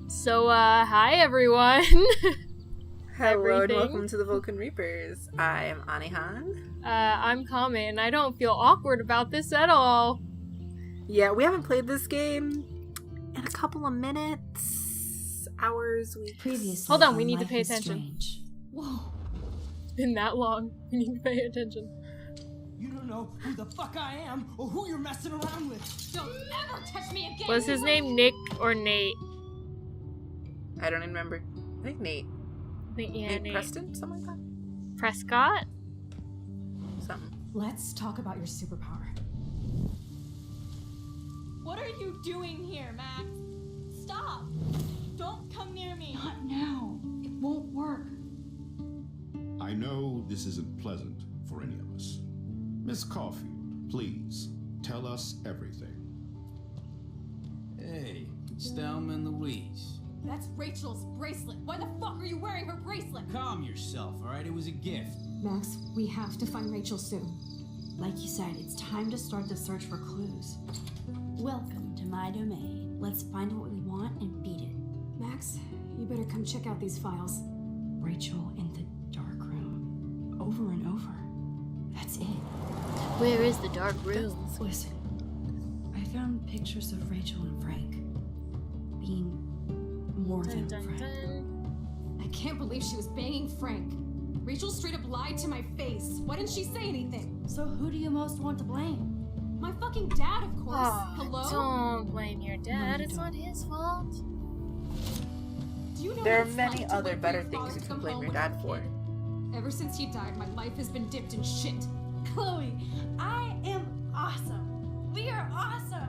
So, hi everyone. Hello and welcome to the Vulcan Reapers. I am Anihan. I'm Comet, and I don't feel awkward about this at all. Yeah, we haven't played this game in a couple of minutes, hours, weeks. Previously, hold on, we need to pay attention. Strange. Whoa. It's been that long. We need to pay attention. You don't know who the fuck I am or who you're messing around with. Don't ever touch me again! Was his name Nick or Nate? I don't even remember. I think Nate. Nate Preston? Something like that? Prescott? Something. Let's talk about your superpower. What are you doing here, Max? Stop! Don't come near me! Not now. It won't work. I know this isn't pleasant for any of us. Miss Caulfield, please, tell us everything. Hey, it's Thelma and Louise. That's Rachel's bracelet. Why the fuck are you wearing her bracelet? Calm yourself, alright? It was a gift. Max, we have to find Rachel soon. Like you said, it's time to start the search for clues. Welcome to my domain. Let's find what we want and beat it. Max, you better come check out these files. Rachel in the dark room. Over and over. That's it. Where is the dark room? Listen, I found pictures of Rachel and Frank being more than a friend. I can't believe she was banging Frank. Rachel straight up lied to my face. Why didn't she say anything? So who do you most want to blame? My fucking dad, of course. Oh, Hello? Don't blame your dad. No, It's not don't. his fault. Do you know There what are it's many like to other wait for better your things father you to can come blame home your when dad you're a for. kid? Ever since he died, my life has been dipped in shit. Chloe, I am awesome. We are awesome.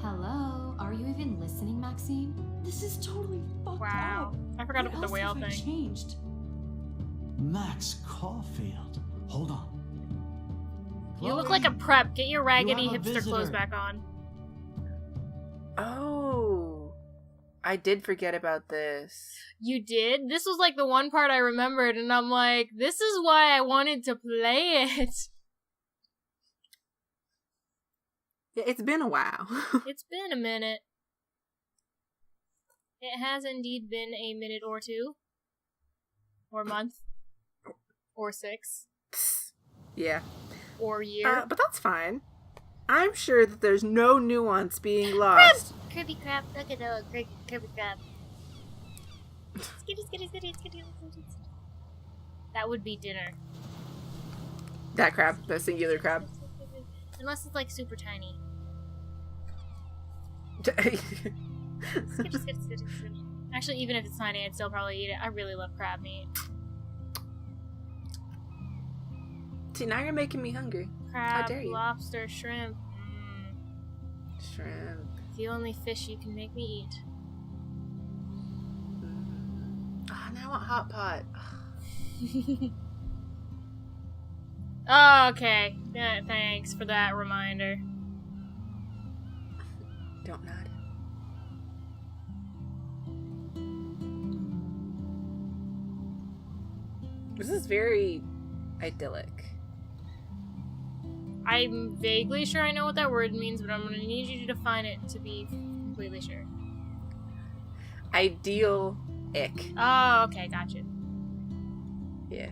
Hello? Are you even listening, Maxine? This is totally fucked Wow. up. I forgot to What put the else whale have I thing. changed? Max Caulfield. Hold on. You look like a prep. Get your raggedy have a hipster clothes visitor. back on. Oh. I did forget about this. You did? This was like the one part I remembered, and I'm like, this is why I wanted to play it. Yeah, it's been a while. It's been a minute. It has indeed been a minute or two. Or month. Or 6. Yeah. Or year. But that's fine. I'm sure that there's no nuance being lost. Kirby crab, look at the Kirby crab. Skitty, skitty, skitty, skitty, skitty. That would be dinner. That crab. The singular crab. Unless it's like super tiny. Skitty, skitty, skitty, skitty. Actually, even if it's tiny, I'd still probably eat it. I really love crab meat. See, now you're making me hungry. Crab, dare you. lobster, shrimp. Shrimp. The only fish you can make me eat. Ah, now I want hot pot. Okay. Thanks for that reminder. Don't nod. This is very idyllic. I'm vaguely sure I know what that word means, but I'm gonna need you to define it to be completely sure. Ideal-ic. Oh, okay, gotcha. Yeah.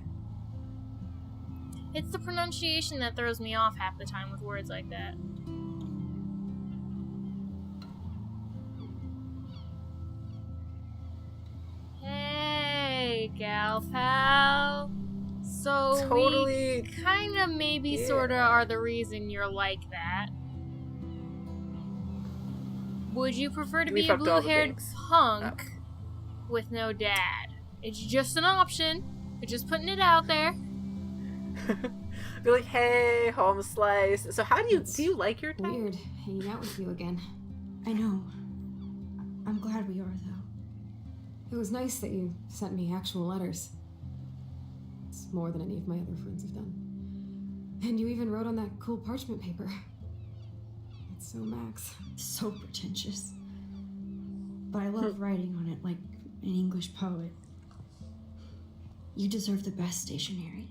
It's the pronunciation that throws me off half the time with words like that. Hey, gal pal. So Totally. we kinda maybe Yeah. sorta are the reason you're like that. Would you prefer to We be a fucked all the blue-haired things punk with no dad? It's just an option. We're just putting it out there. Be like, hey, home slice. So how do you like your dad? Weird hanging out with you again. I know. I'm glad we are, though. It was nice that you sent me actual letters. It's more than any of my other friends have done. And you even wrote on that cool parchment paper. It's so Max. So pretentious. But I love writing on it like an English poet. You deserve the best stationery.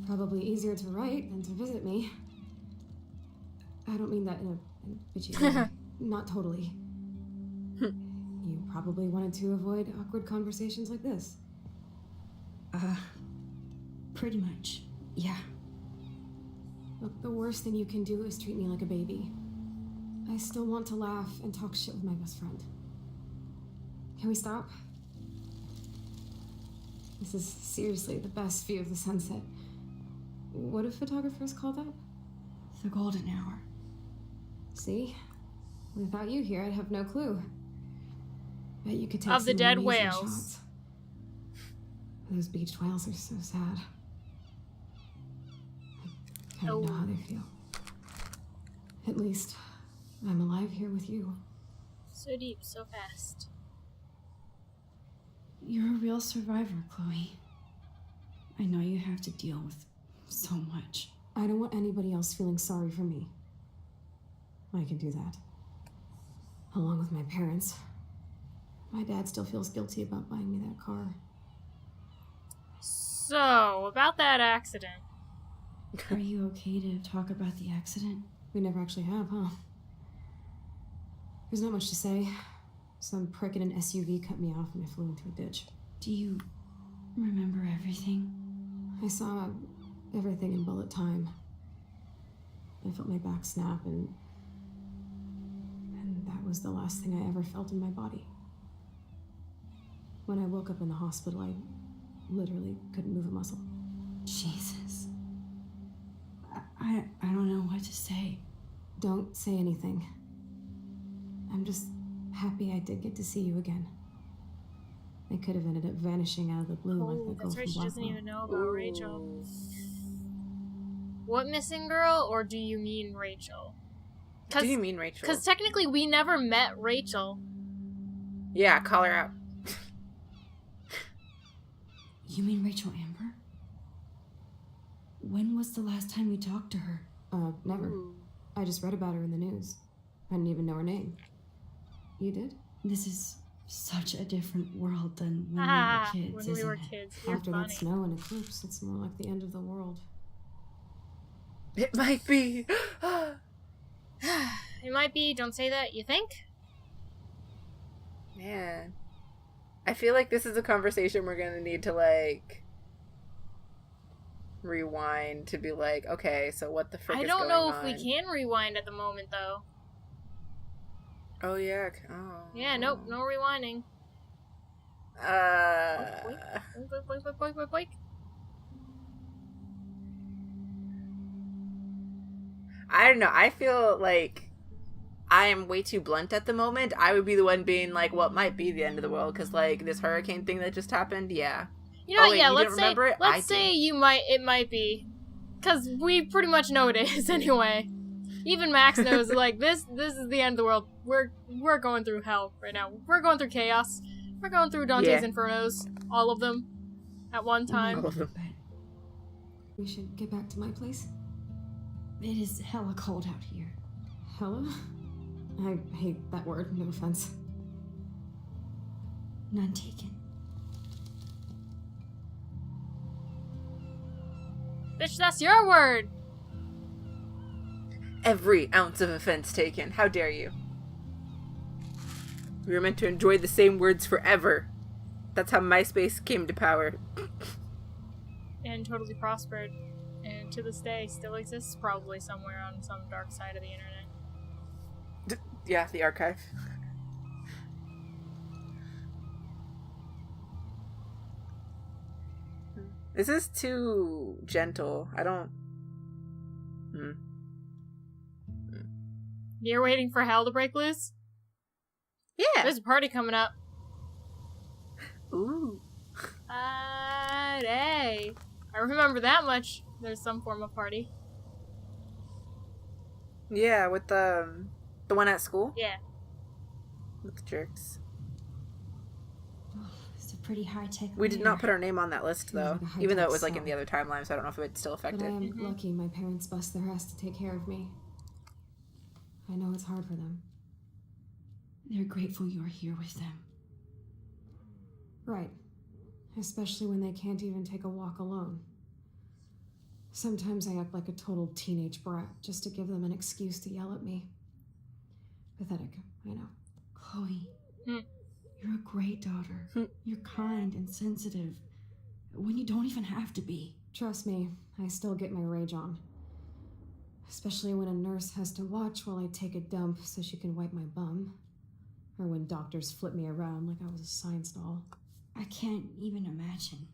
Probably easier to write than to visit me. I don't mean that in a bitchy way. Not totally. You probably wanted to avoid awkward conversations like this. Pretty much. Yeah. Look, the worst thing you can do is treat me like a baby. I still want to laugh and talk shit with my best friend. Can we stop? This is seriously the best view of the sunset. What do photographers call that? The golden hour. See? Without you here, I'd have no clue. Bet you could take Of the some dead amazing whales. shots. Those beached whales are so sad. I kind of know how they feel. At least, I'm alive here with you. So deep, so fast. You're a real survivor, Chloe. I know you have to deal with so much. I don't want anybody else feeling sorry for me. I can do that. Along with my parents. My dad still feels guilty about buying me that car. So, about that accident. Are you okay to talk about the accident? We never actually have, huh? There's not much to say. Some prick in an SUV cut me off and I flew into a ditch. Do you remember everything? I saw everything in bullet time. I felt my back snap and that was the last thing I ever felt in my body. When I woke up in the hospital, I literally couldn't move a muscle. Jesus. I don't know what to say. Don't say anything. I'm just happy I did get to see you again. I could have ended up vanishing out of the blue like Oh, that girl that's right, from she doesn't Blackwell. even know about Rachel. What missing girl, or do you mean Rachel? Do you mean Rachel? Because technically we never met Rachel. Yeah, call her out. You mean Rachel Amber? When was the last time you talked to her? Never. I just read about her in the news. I didn't even know her name. You did? This is such a different world than when Ah, we were kids, when we isn't were it? kids. You're After funny. that snow and eclipse, it's more like the end of the world. It might be. It might be, don't say that, you think? Man. I feel like this is a conversation we're gonna need to, like, rewind to be like, okay, so what the frick I is don't going know if on? we can rewind at the moment, though. Oh, yeah. Oh. Yeah, nope, no rewinding. Boink, boink, boink, boink, boink, boink. I don't know. I feel like I am way too blunt at the moment. I would be the one being like, what might be the end of the world? Because, like, this hurricane thing that just happened, yeah. You know, Oh, wait, yeah, you let's didn't say, remember it? I let's say it might be. Because we pretty much know it is, anyway. Even Max knows, like, this is the end of the world. We're going through hell right now. We're going through chaos. We're going through Dante's Yeah. Infernos. All of them. At one time. All of them. But We should get back to my place. it is hella cold out here. Hella? I hate that word, no offense. None taken. Bitch, that's your word! Every ounce of offense taken. How dare you? We were meant to enjoy the same words forever. That's how MySpace came to power. And totally prospered. And to this day still exists probably somewhere on some dark side of the internet. Yeah, the archive. This is too gentle. I don't... You're waiting for hell to break loose? Yeah. There's a party coming up. Ooh. Hey. I remember that much. There's some form of party. Yeah, with the one at school? Yeah. With the jerks. It's a pretty high-tech We did layer. not put our name on that list, though. like a high-tech Even though it was, like, in cell. the other timeline, so I don't know if it's still But I affected. am lucky my parents bust their ass to take care of me. I know it's hard for them. They're grateful you're here with them. Right. Especially when they can't even take a walk alone. Sometimes I act like a total teenage brat just to give them an excuse to yell at me. Pathetic, I know. Chloe, Hmm. you're a great daughter. You're kind and sensitive when you don't even have to be. Trust me, I still get my rage on. Especially when a nurse has to watch while I take a dump so she can wipe my bum. Or when doctors flip me around like I was a science doll. I can't even imagine.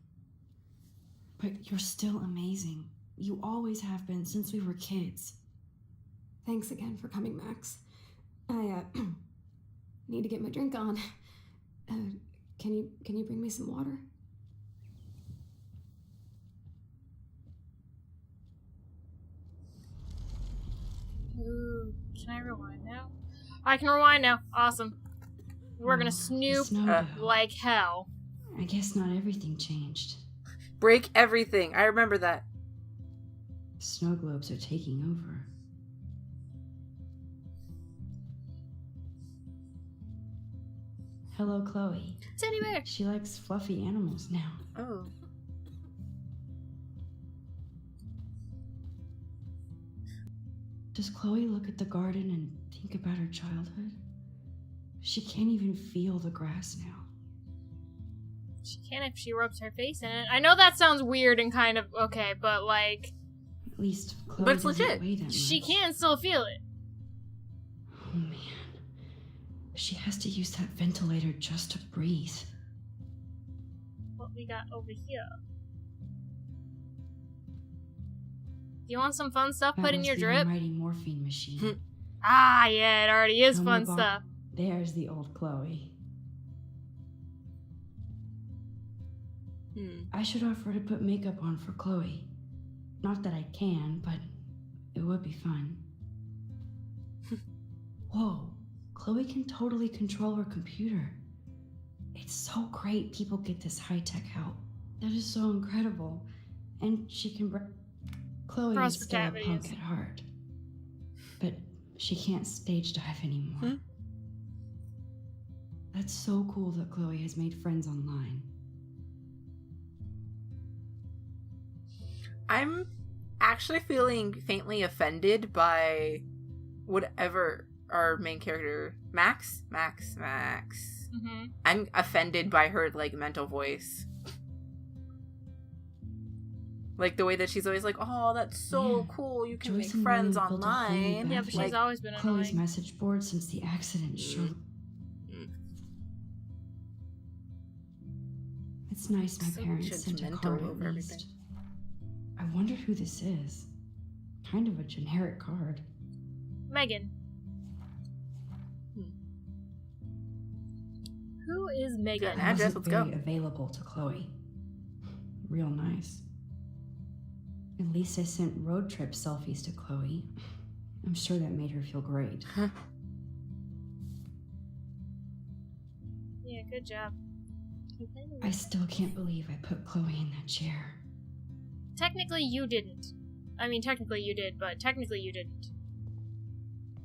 But you're still amazing. You always have been since we were kids. Thanks again for coming, Max. I, need to get my drink on. Can you bring me some water? Ooh, can I rewind now? I can rewind now. Awesome. We're gonna snoop like hell. I guess not everything changed. Break everything. I remember that. Snow globes are taking over. Hello, Chloe. Teddy bear. She likes fluffy animals now. Oh. Does Chloe look at the garden and think about her childhood? She can't even feel the grass now. She can if she rubs her face in it. I know that sounds weird and kind of okay, but like, At least Chloe But it's doesn't legit. weigh that much. she can still feel it. Oh man. She has to use that ventilator just to breathe. What we got over here? Do you want some fun stuff That put in was your the drip? mighty morphine machine. Ah, yeah, it already is No fun more stuff. There's the old Chloe. I should offer to put makeup on for Chloe. Not that I can, but it would be fun. Whoa, Chloe can totally control her computer. It's so great people get this high-tech help. That is so incredible. And she can Chloe Cross is for still a cavities. punk at heart. But she can't stage dive anymore. That's so cool that Chloe has made friends online. I'm actually feeling faintly offended by whatever our main character, Max. Mm-hmm. I'm offended by her, like, mental voice. Like, the way that she's always like, oh, that's so Yeah. cool, you can Joyce make and friends William built a whole online. Yeah, but she's Like, always been Chloe's annoying. message board since the accident sure. It's nice my So parents sent a judgmental card over at least. everything. I wonder who this is. Kind of a generic card. Megan. Who is Megan? Good. Address, Wasn't let's go. very available to Chloe. Real nice. At least I sent road trip selfies to Chloe. I'm sure that made her feel great. Yeah, good job. I still can't believe I put Chloe in that chair. Technically, you didn't. I mean, technically you did, but technically you didn't.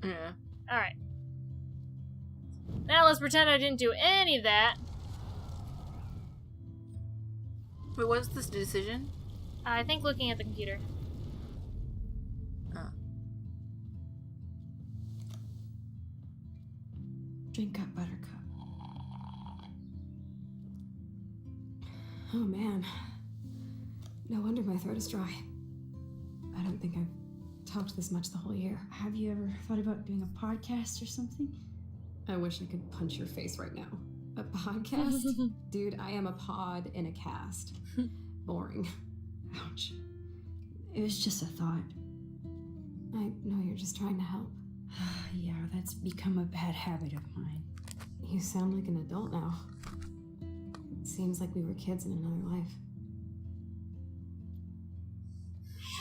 Yeah. Alright. Now let's pretend I didn't do any of that. Wait, what's this decision? I think looking at the computer. Oh. Drink up, Buttercup. Oh man. No wonder my throat is dry. I don't think I've talked this much the whole year. Have you ever thought about doing a podcast or something? I wish I could punch your face right now. A podcast? Dude, I am a pod in a cast. Boring. Ouch. It was just a thought. I know you're just trying to help. Yeah, that's become a bad habit of mine. You sound like an adult now. It seems like we were kids in another life.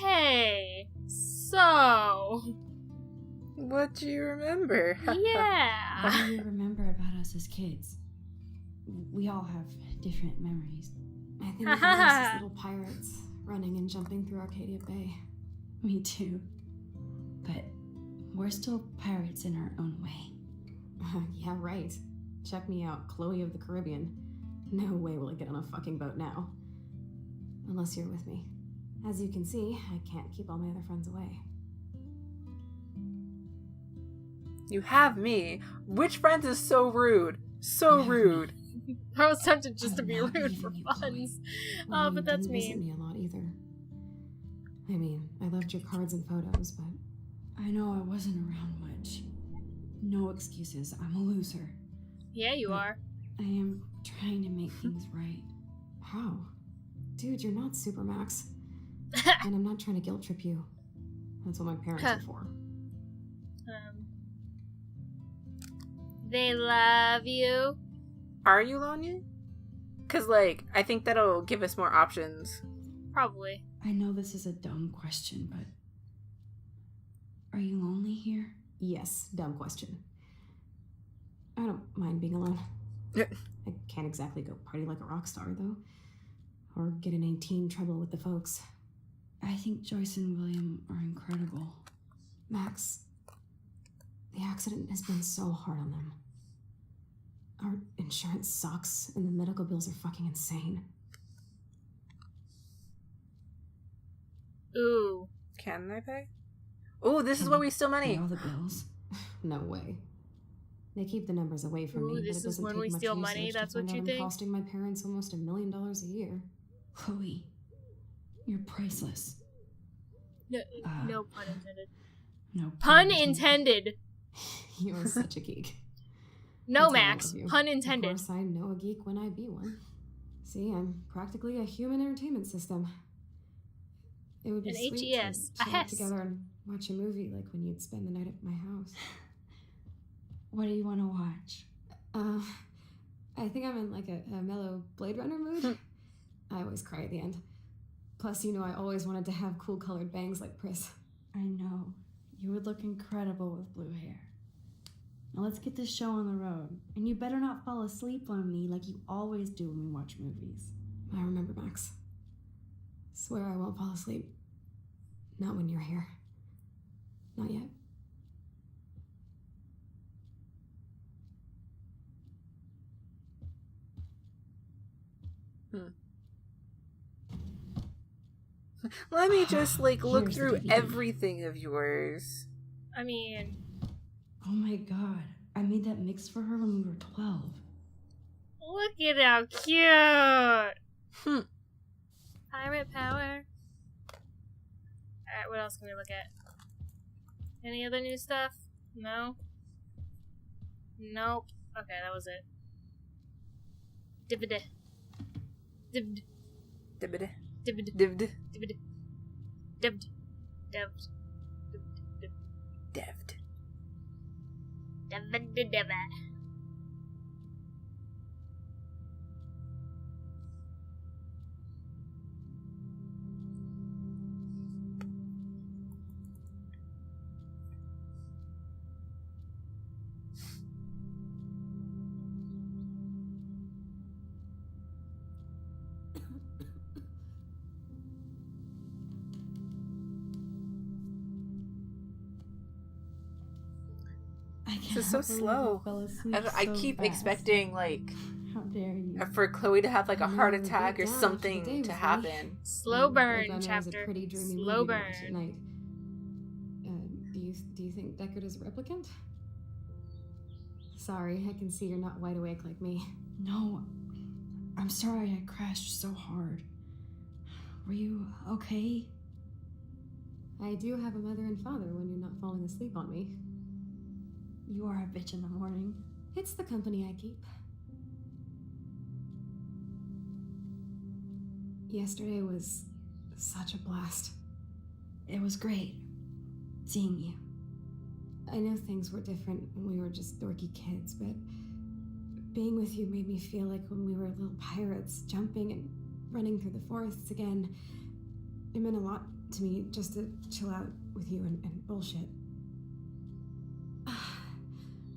Hey, so What do you remember? What yeah. do you remember about us as kids? We all have different memories. I think we were just little pirates running and jumping through Arcadia Bay. Me too. But we're still pirates in our own way. Yeah, right. Check me out, Chloe of the Caribbean. No way will I get on a fucking boat now. Unless you're with me. As you can see, I can't keep all my other friends away. You have me. Which friends is so rude? So rude. I was tempted just to I'm be not rude leaving for you, Chloe. funs. Well, Oh, you but that's didn't visit mean. me a lot either. I mean, I loved your cards and photos, but I know I wasn't around much. No excuses. I'm a loser. Yeah, you are. I am trying to make things right. how? Dude, you're not Supermax. And I'm not trying to guilt trip you. That's what my parents are for. They love you. Are you lonely? Because, like, I think that'll give us more options. Probably. I know this is a dumb question, but are you lonely here? Yes, dumb question. I don't mind being alone. I can't exactly go party like a rock star, though. Or get in any teen trouble with the folks. I think Joyce and William are incredible. Max, the accident has been so hard on them. Our insurance sucks, and the medical bills are fucking insane. Ooh. Can I pay? Oh, this is Can where we we steal Pay money. all the bills. No way. They keep the numbers away from Ooh, me, this but it is doesn't when take we much steal research money, to that's find what out you I'm think? costing my parents almost $1 million a year. Chloe, you're priceless. No, Uh, no pun intended. No Pun intended. You're such a geek. No, That's why I Max. love you. Pun Of intended. course, I know a geek when I be one. See, I'm practically a human entertainment system. It would be An sweet HES. to A chill out HES. together and watch a movie like when you'd spend the night at my house. What do you want to watch? I think I'm in like a mellow Blade Runner mood. I always cry at the end. Plus, you know, I always wanted to have cool colored bangs like Pris. I know. You would look incredible with blue hair. Now let's get this show on the road. And you better not fall asleep on me like you always do when we watch movies. I remember, Max. Swear I won't fall asleep. Not when you're here. Not yet. Let me just, like, look Here's the through DVD. everything of yours. I mean, Oh my god. I made that mix for her when we were 12. look at how cute. Hmm. Pirate power. Alright, what else can we look at? Any other new stuff? No? Nope. Okay, that was it. Dibbida. Dibbed. Dibbida. Dibbed. Divd. Dibbid. Dibbed. Dibbed. Devd. Dibbid. I can't This is so believe slow. I fell asleep I so keep fast. expecting, like, How dare you? for Chloe to have, like, a I know, heart it would attack beat or down after the something day to with happen. Slow burn Blade Runner is a chapter. pretty dreamy Slow movie to watch at burn. night. Do you think Deckard is a replicant? Sorry, I can see you're not wide awake like me. No. I'm sorry I crashed so hard. Were you okay? I do have a mother and father when you're not falling asleep on me. You are a bitch in the morning. It's the company I keep. Yesterday was such a blast. It was great seeing you. I know things were different when we were just dorky kids, but being with you made me feel like when we were little pirates, jumping and running through the forests again. It meant a lot to me just to chill out with you and bullshit.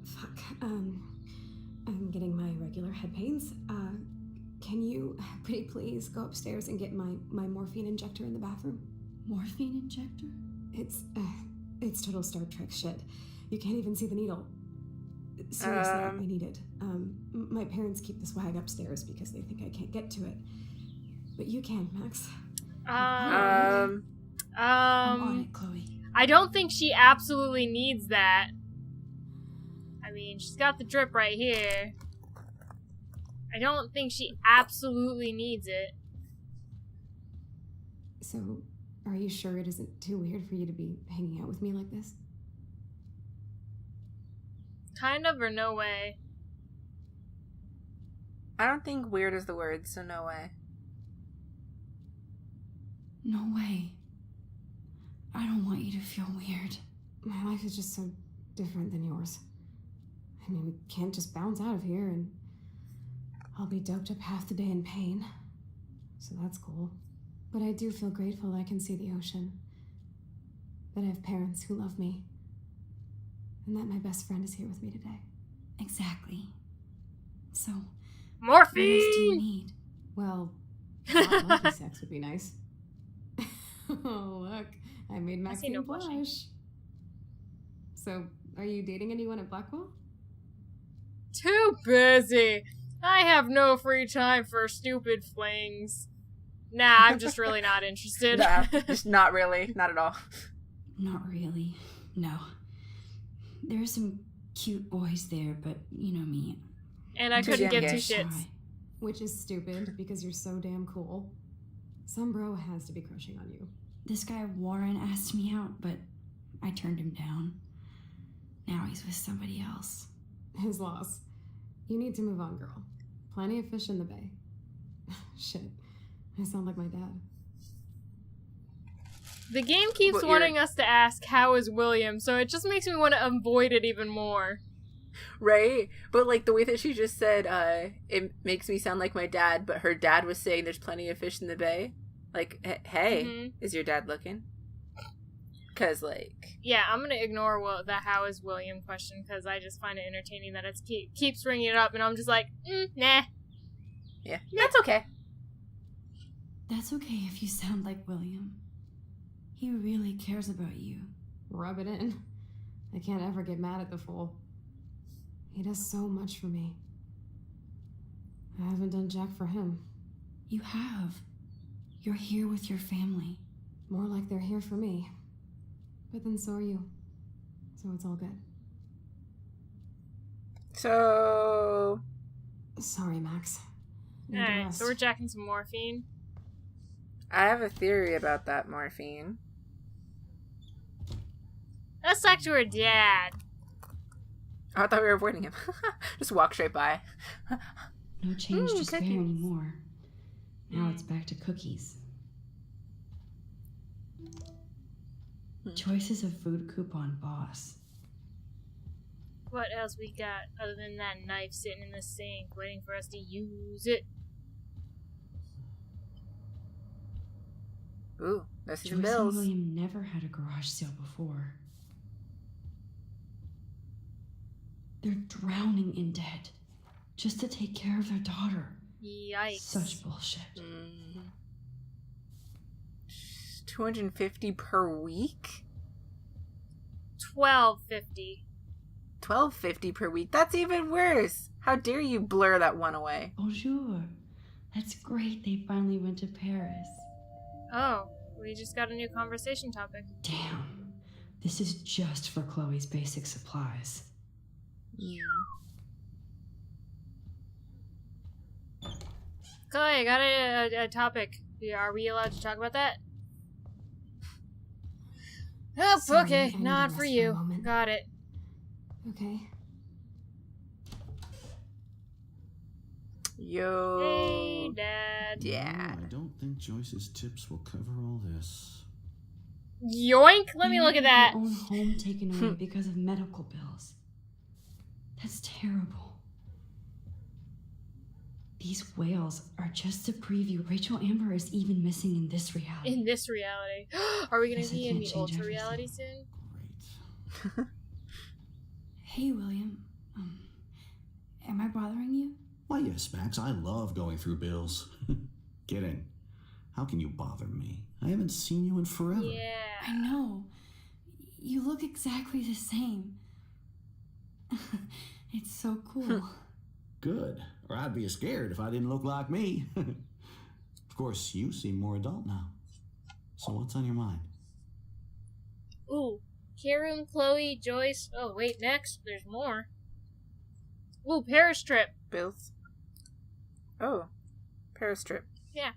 Fuck. I'm getting my regular head pains. Can you, pretty please, go upstairs and get my morphine injector in the bathroom? Morphine injector? It's total Star Trek shit. You can't even see the needle. Seriously, I need it. My parents keep the swag upstairs because they think I can't get to it. But you can, Max. I'm on it, Chloe. I don't think she absolutely needs that. I mean, she's got the drip right here. I don't think she absolutely needs it. So, are you sure it isn't too weird for you to be hanging out with me like this? Kind of, or no way? I don't think weird is the word, so no way. No way. I don't want you to feel weird. My life is just so different than yours. I mean, we can't just bounce out of here and I'll be doped up half the day in pain. So that's cool. But I do feel grateful that I can see the ocean. That I have parents who love me. And that my best friend is here with me today. Exactly. So, Morphine! what else do you need? Well, hot monkey sex would be nice. Oh, look. I made see no Maxine blushing. blush. So, are you dating anyone at Blackwell? Too busy. I have no free time for stupid flings. Nah, I'm just really not interested. Nah, just not really. Not at all. Not really. No. There are some cute boys there, but you know me. And I Too couldn't damn get two gay. shits. Shy. Which is stupid because you're so damn cool. Some bro has to be crushing on you. This guy Warren asked me out, but I turned him down. Now he's with somebody else. His loss. You need to move on, girl. Plenty of fish in the bay. Shit. I sound like my dad. The game keeps But wanting us to ask, how is William? So it just makes me want to avoid it even more. Right? But like the way that she just said, it makes me sound like my dad, but her dad was saying there's plenty of fish in the bay. Like, hey, Mhm. is your dad looking? Because, like... Yeah, I'm gonna ignore the how is William question because I just find it entertaining that it keeps bringing it up, and I'm just like, nah. Yeah, that's okay. That's okay if you sound like William. He really cares about you. Rub it in. I can't ever get mad at the fool. He does so much for me. I haven't done jack for him. You have. You're here with your family. More like they're here for me. But then so are you. So it's all good. So... Sorry, Max. Need to Alright, rest. so we're jacking some morphine. I have a theory about that morphine. Let's talk to her dad. Oh, I thought we were avoiding him. Just walk straight by. No change to spare cookies. anymore. Now it's back to cookies. Choices of food coupon boss. What else we got other than that knife sitting in the sink waiting for us to use it? Ooh, there's Joyce some and bills. William never had a garage sale before. They're drowning in debt just to take care of their daughter. Yikes. Such bullshit. Mm-hmm. 250 per week? $12.50. $12.50 per week? That's even worse. How dare you blur that one away? Bonjour. That's great they finally went to Paris. Oh, we just got a new conversation topic. Damn. This is just for Chloe's basic supplies. Chloe, I got a topic. Are we allowed to talk about that? Oh, Sorry, okay. I need Not to for rest you. a moment. Got it. Okay. Yo. Hey, Dad. Dad. I don't think Joyce's tips will cover all this. Yoink! Let me You look at had that. your own home taken away because of medical bills. That's terrible. These whales are just a preview. Rachel Amber is even missing in this reality. In this reality. Are we gonna Guess I be in can't the change ultra everything. reality soon? Great. Hey, William. Am I bothering you? Why, yes, Max. I love going through bills. Get in. How can you bother me? I haven't seen you in forever. I Yeah. know. You look exactly the same. It's so cool. Good. Or I'd be scared if I didn't look like me. Of course, you seem more adult now. So what's on your mind? Ooh, Karum, Chloe, Joyce. Oh, wait, next. There's more. Ooh, Paris trip. Bills. Oh, Paris trip. Yeah.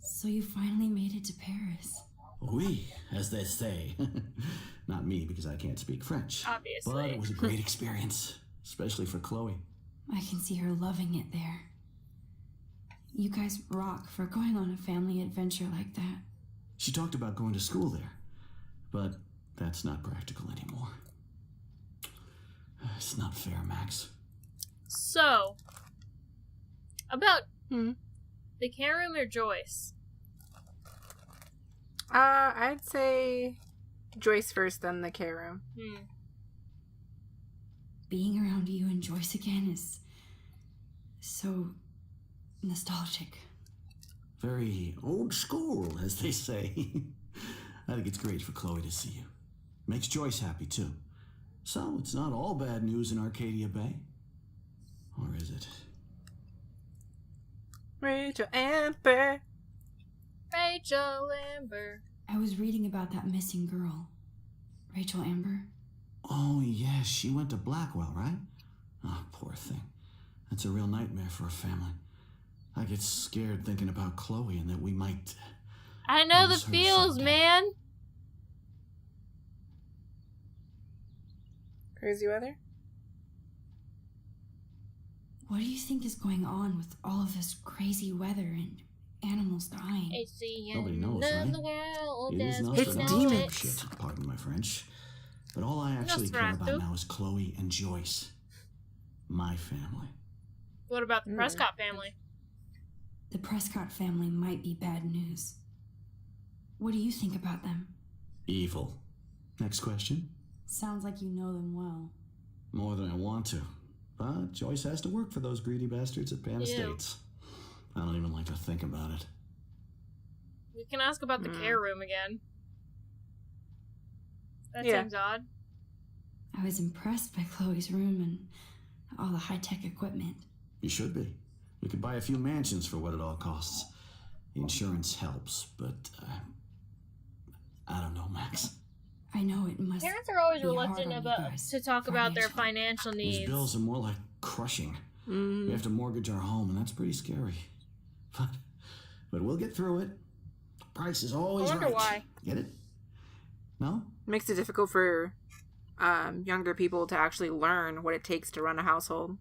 So you finally made it to Paris. Oui, as they say. Not me, because I can't speak French. Obviously. But it was a great experience, especially for Chloe. I can see her loving it there. You guys rock for going on a family adventure like that. She talked about going to school there, but that's not practical anymore. It's not fair, Max. So, about the Karum or Joyce? I'd say Joyce first, then the care room. Being around you and Joyce again is so nostalgic. Very old school, as they say. I think it's great for Chloe to see you. Makes Joyce happy, too. So, it's not all bad news in Arcadia Bay. Or is it? Rachel Amber. Rachel Amber. I was reading about that missing girl, Rachel Amber. Oh, yes, she went to Blackwell, right? Oh, poor thing. That's a real nightmare for a family. I get scared thinking about Chloe and that we might... I know the lose her feels, someday. man. Crazy weather? What do you think is going on with all of this crazy weather and animals dying? It's the Nobody end knows, of right? the world It is as we It's know Nostradamus demons. it. shit, pardon my French. But all I actually care about Nosferatu. now is Chloe and Joyce. My family. What about the Prescott family? The Prescott family might be bad news. What do you think about them? Evil. Next question. Sounds like you know them well. More than I want to. But Joyce has to work for those greedy bastards at Pan Ew. Estates. I don't even like to think about it. We can ask about the care room again. That Yeah. seems odd. I was impressed by Chloe's room and all the high-tech equipment. You should be. We could buy a few mansions for what it all costs. The insurance helps, but I don't know, Max. I know it must Parents are always be hard reluctant on you about guys to talk about their financially. financial These needs. bills are more like crushing. We have to mortgage our home, and that's pretty scary. But we'll get through it. Price is always I wonder right. why. Get it? No? Makes it difficult for younger people to actually learn what it takes to run a household.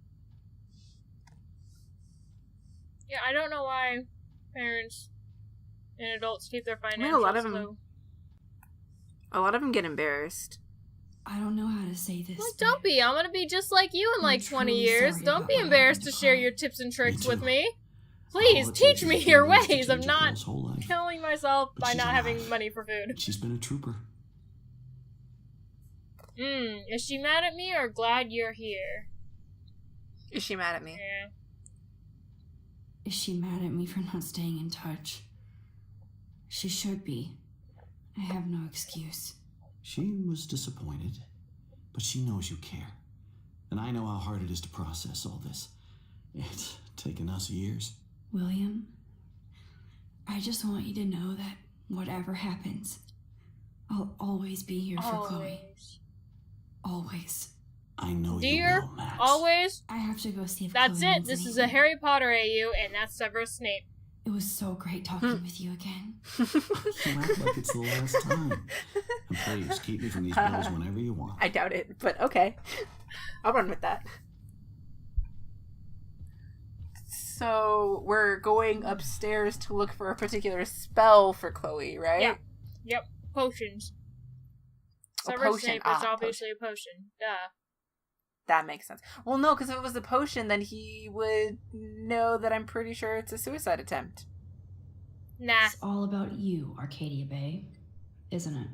Yeah, I don't know why parents and adults keep their I financials mean, a lot of them- low. A lot of them get embarrassed. I don't know how to say this. Well, but don't be. I'm gonna be just like you in I'm like 20 truly years. sorry Don't about be what embarrassed to happened to share Chloe. your tips and tricks too. with me. Please All it teach takes me is your one needs to ways of change a not girl's whole life. killing myself But by she's not having alive. money for food. She's been a trooper. Is she mad at me or glad you're here? Is she mad at me? Yeah. Is she mad at me for not staying in touch? She should be. I have no excuse. She was disappointed, but she knows you care. And I know how hard it is to process all this. It's taken us years. William, I just want you to know that whatever happens, I'll always be here for Chloe. Always. I know Dear, you will, Max. always. I have to go see if That's Chloe it. needs This is anything. a Harry Potter AU, and that's Severus Snape. It was so great talking with you again. You act like it's the last time. And please, keep me from these bills whenever you want. I doubt it, but okay. I'll run with that. So, we're going upstairs to look for a particular spell for Chloe, right? Yeah. Yep. Potions. A Severus potion. Snape is obviously a potion. Duh. That makes sense. Well, no, because if it was a potion, then he would know that I'm pretty sure it's a suicide attempt. Nah. It's all about you, Arcadia Bay, isn't it?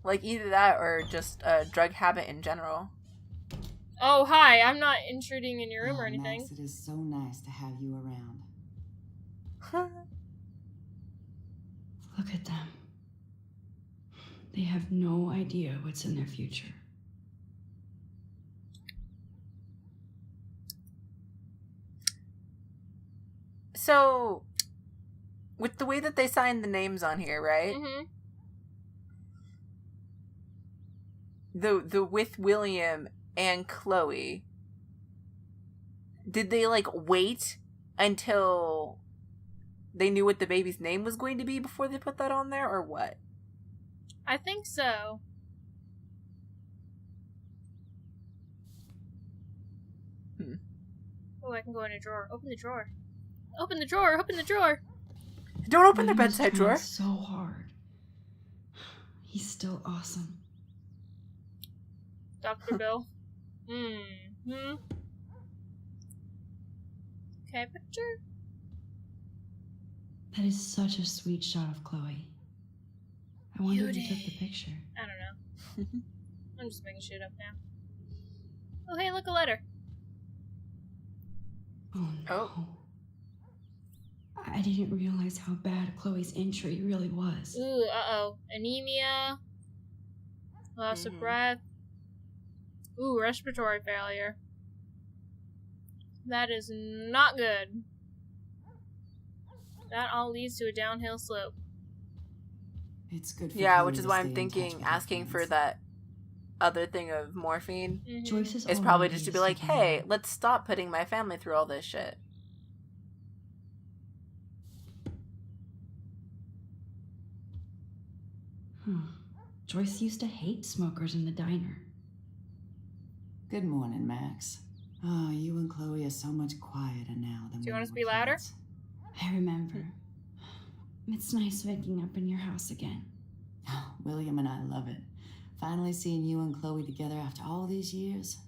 Like, either that or just a drug habit in general. Oh, hi. I'm not intruding in your room or Oh, anything. Max, it is so nice to have you around. Look at them. They have no idea what's in their future. So, with the way that they signed the names on here, right? Mm-hmm. The with William and Chloe, did they like wait until they knew what the baby's name was going to be before they put that on there, or what? I think so. Oh, I can go in a drawer. Open the drawer. Open the drawer. Open the drawer. Don't open the William's bedside trying drawer. so hard. He's still awesome. Dr. Bill. Hmm. Okay, picture. That is such a sweet shot of Chloe. I wonder who took the picture. I don't know. I'm just making shit up now. Oh, hey, look, a letter. Oh no. I didn't realize how bad Chloe's injury really was. Ooh, uh-oh. Anemia. Loss of breath. Ooh, respiratory failure. That is not good. That all leads to a downhill slope. It's good for Yeah, Chloe which is to why stay I'm in thinking touch with her asking for friends. that other thing of morphine Joyce is is probably already just to be like, sleeping. hey, let's stop putting my family through all this shit. Joyce used to hate smokers in the diner. Good morning, Max. Oh, you and Chloe are so much quieter now than Do you when want us to were be louder? kids. I remember. It's nice waking up in your house again. Oh, William and I love it. Finally seeing you and Chloe together after all these years.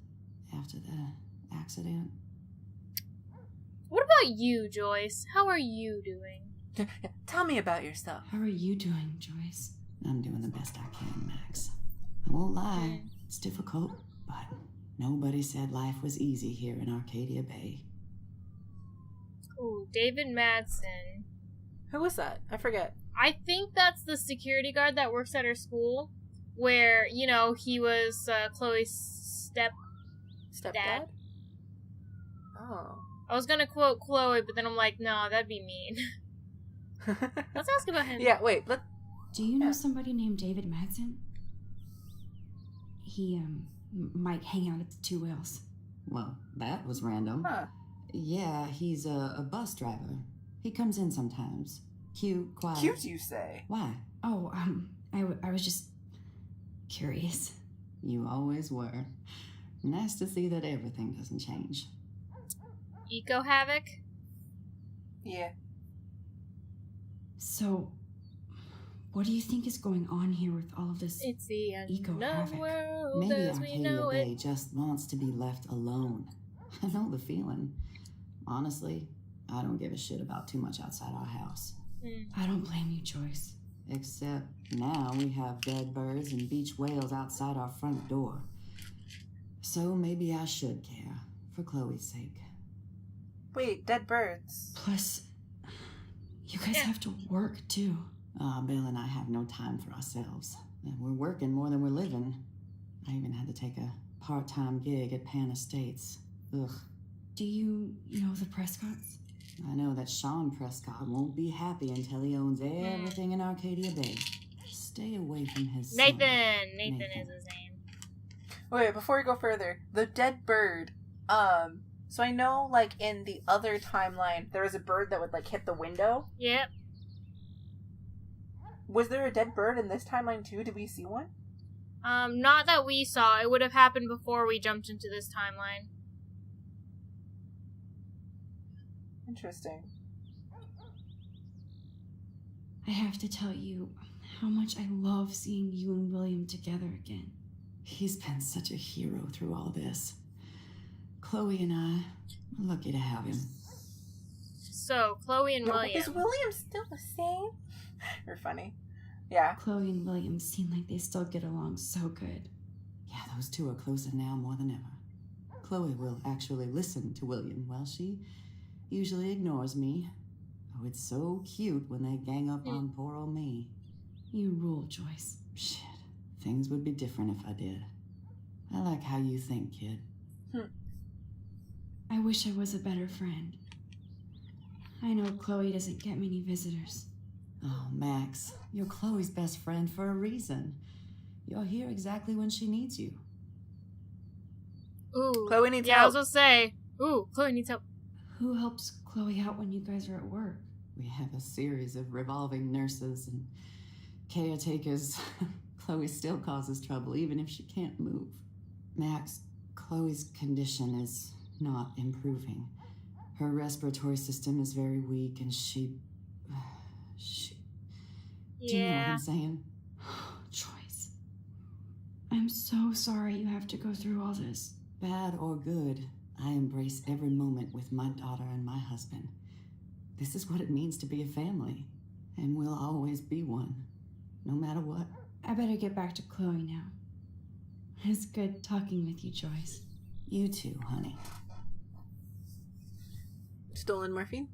After the accident. What about you, Joyce? How are you doing? Tell me about yourself. How are you doing, Joyce? I'm doing the best I can, Max. I won't lie, it's difficult, but nobody said life was easy here in Arcadia Bay. Ooh, David Madsen. Who was that? I forget. I think that's the security guard that works at her school, where, you know, he was Chloe's Stepdad? Dad. Oh. I was gonna quote Chloe, but then I'm like, no, that'd be mean. Let's ask about him. Yeah, wait, Do you know somebody named David Madsen? He, might hang out at the Two Whales. Well, that was random. Huh. Yeah, he's a bus driver. He comes in sometimes. Cute, quiet. Cute, you say? Why? Oh, I was just curious. You always were. Nice to see that everything doesn't change. Eco Havoc? Yeah. So, what do you think is going on here with all of this? It's the end Eco of havoc. world Maybe as we know Arcadia Bay it. just wants to be left alone. I know the feeling. Honestly, I don't give a shit about too much outside our house. I don't blame you, Joyce. Except now we have dead birds and beach whales outside our front door. So maybe I should care, for Chloe's sake. Wait, dead birds. Plus, you guys have to work too. Bill and I have no time for ourselves. We're working more than we're living. I even had to take a part-time gig at Pan Estates. Ugh. Do you know the Prescotts? I know that Sean Prescott won't be happy until he owns everything in Arcadia Bay. Stay away from his son. Nathan is his name. Wait, before we go further, the dead bird. So I know, like, in the other timeline, there was a bird that would, like, hit the window. Yep. Was there a dead bird in this timeline, too? Did we see one? Not that we saw. It would have happened before we jumped into this timeline. Interesting. I have to tell you how much I love seeing you and William together again. He's been such a hero through all this. Chloe and I are lucky to have him. So, Chloe and William. Is William still the same? You're funny. Yeah. Chloe and William seem like they still get along so good. Yeah, those two are closer now more than ever. Chloe will actually listen to William while she usually ignores me. Oh, it's so cute when they gang up on poor old me. You rule, Joyce. Shit, things would be different if I did. I like how you think, kid. I wish I was a better friend. I know Chloe doesn't get many visitors. Oh, Max, you're Chloe's best friend for a reason. You're here exactly when she needs you. Ooh. Chloe needs Yeah, I help. was gonna say. Ooh, Chloe needs help. Who helps Chloe out when you guys are at work? We have a series of revolving nurses and caretakers. Chloe still causes trouble, even if she can't move. Max, Chloe's condition is not improving. Her respiratory system is very weak, and she... Do you know what Yeah. I'm saying? Joyce. I'm so sorry you have to go through all this. Bad or good, I embrace every moment with my daughter and my husband. This is what it means to be a family, and we'll always be one, no matter what. I better get back to Chloe now. It's good talking with you, Joyce. You too, honey. Stolen morphine?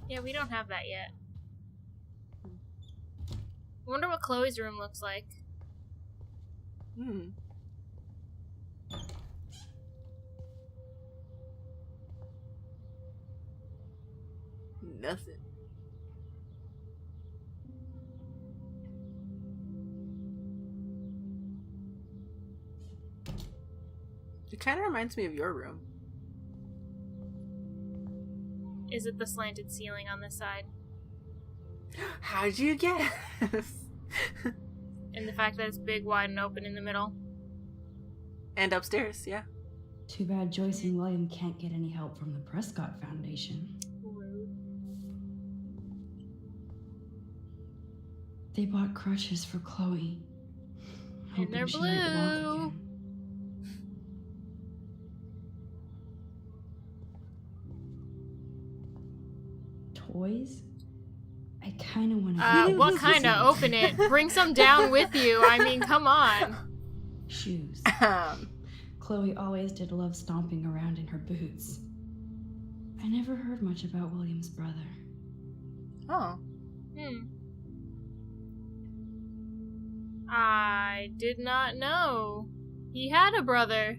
Yeah, we don't have that yet. I wonder what Chloe's room looks like. Nothing. It kind of reminds me of your room. Is it the slanted ceiling on this side? How'd you guess? And the fact that it's big, wide, and open in the middle? And upstairs, yeah. Too bad Joyce and William can't get any help from the Prescott Foundation. They bought crutches for Chloe. And they're hoping she might walk blue. again. Toys? I kind of want to. What kind of? Open it. Bring some down with you. I mean, come on. Shoes. Chloe always did love stomping around in her boots. I never heard much about William's brother. Oh. I did not know he had a brother.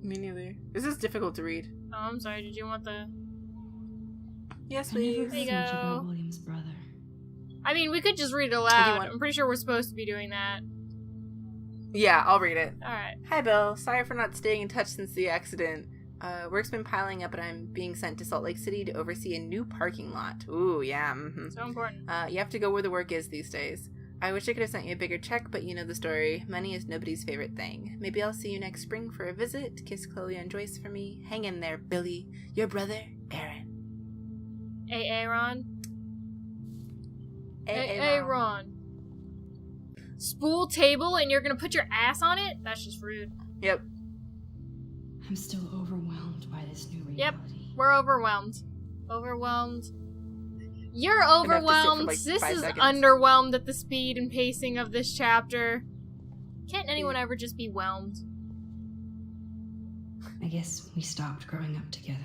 Me neither. This is difficult to read. Oh, I'm sorry. Did you want the... Yes, I never please. There you heard much go. about William's brother. I mean, we could just read it do you aloud. want- I'm pretty sure we're supposed to be doing that. Yeah, I'll read it. Alright. Hi, Bill. Sorry for not staying in touch since the accident. Work's been piling up and I'm being sent to Salt Lake City to oversee a new parking lot. Ooh, yeah. So important. You have to go where the work is these days. I wish I could have sent you a bigger check, but you know the story. Money is nobody's favorite thing. Maybe I'll see you next spring for a visit. Kiss Chloe and Joyce for me. Hang in there, Billy. Your brother, Aaron. Aaron. Aaron. Aaron. Spool table and you're gonna put your ass on it? That's just rude. Yep. I'm still overwhelmed by this new reality. Yep. We're overwhelmed. Overwhelmed. You're Enough to sit for, overwhelmed. like, Sis 5 is seconds. underwhelmed at the speed and pacing of this chapter. Can't anyone ever just be whelmed? I guess we stopped growing up together.